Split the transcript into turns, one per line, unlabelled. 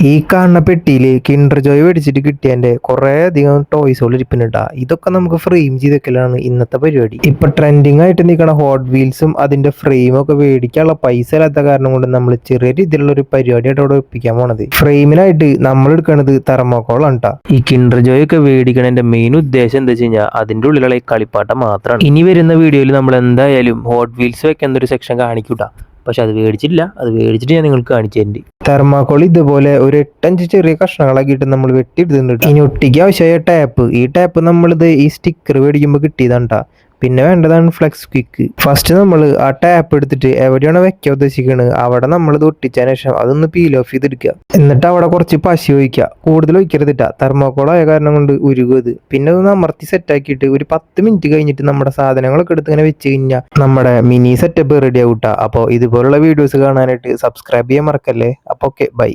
ഈ കാണുന്ന പെട്ടിയിൽ കിൻഡർ ജോയ് മേടിച്ചിട്ട് കിട്ടിയതിന്റെ കുറെ അധികം ടോയ്സുകൾ ഇരിക്കുന്നുണ്ടാ. ഇതൊക്കെ നമുക്ക് ഫ്രെയിം ചെയ്ത് വെക്കലാണ് ഇന്നത്തെ പരിപാടി. ഇപ്പൊ ട്രെൻഡിങ് ആയിട്ട് നിൽക്കുന്ന ഹോട്ട് വീൽസും അതിന്റെ ഫ്രെയിമും ഒക്കെ മേടിക്കാനുള്ള പൈസ ഇല്ലാത്ത കാരണം കൊണ്ട് നമ്മൾ ചെറിയ രീതിയിലുള്ള ഒരു പരിപാടിയായിട്ട് അവിടെ ഒപ്പിക്കാൻ പോണത്. ഫ്രെയിമിനായിട്ട് നമ്മൾ എടുക്കുന്നത് തെർമോക്കോളാണ് ട്ടാ. ഈ കിൻഡർ ജോയ് ഒക്കെ മേടിക്കണതിന്റെ മെയിൻ ഉദ്ദേശം എന്താ വെച്ച് കഴിഞ്ഞാൽ അതിന്റെ ഉള്ളിലുള്ള ഈ കളിപ്പാട്ടം മാത്രമാണ്. ഇനി വരുന്ന വീഡിയോയിൽ നമ്മൾ എന്തായാലും ഹോട്ട് വീൽസ് വെക്കുന്ന ഒരു സെക്ഷൻ കാണിക്കൂട്ടാ. പക്ഷെ അത് മേടിച്ചിട്ടില്ല, അത് മേടിച്ചിട്ട് ഞാൻ നിങ്ങൾക്ക് കാണിച്ചു തരുന്നുണ്ട്. തെർമാക്കോൾ ഇതുപോലെ ഒരു 8-5 ചെറിയ കഷ്ണങ്ങളാക്കിയിട്ട് നമ്മൾ വെട്ടിയെടുത്തിട്ടുണ്ട്. ഇനി ഒട്ടിക്ക് ആവശ്യമായ ടാപ്പ്, ഈ ടാപ്പ് നമ്മളിത് ഈ സ്റ്റിക്കർ മേടിക്കുമ്പോൾ കിട്ടിയതാണ്ടാ. പിന്നെ വേണ്ടതാണ് ഫ്ലെക്സ് ക്വിക്ക്. ഫസ്റ്റ് നമ്മൾ ആ ടാപ്പ് എടുത്തിട്ട് എവിടെയാണ് വെക്കാൻ ഉദ്ദേശിക്കുന്നത് അവിടെ നമ്മൾ ഇത് ഒട്ടിച്ചതിന് ശേഷം അതൊന്ന് പീൽ ഓഫ് ചെയ്തെടുക്കുക. എന്നിട്ട് അവിടെ കുറച്ച് പശ ഒഴിക്കുക. കൂടുതൽ ഒഴിക്കരുതിട്ടാ, തെർമോക്കോൾ ആയ കാരണം കൊണ്ട് ഉരുകുന്നത്. പിന്നെ ഒന്ന് അമർത്തി സെറ്റ് ആക്കിയിട്ട് ഒരു 10 മിനിറ്റ് കഴിഞ്ഞിട്ട് നമ്മുടെ സാധനങ്ങളൊക്കെ എടുത്ത് ഇങ്ങനെ വെച്ച് കഴിഞ്ഞാൽ നമ്മുടെ മിനി സെറ്റപ്പ് റെഡി ആവൂട്ടാ. അപ്പോൾ ഇതുപോലുള്ള വീഡിയോസ് കാണാനായിട്ട് സബ്സ്ക്രൈബ് ചെയ്യാൻ മറക്കല്ലേ. അപ്പോൾ ഓക്കെ, ബൈ.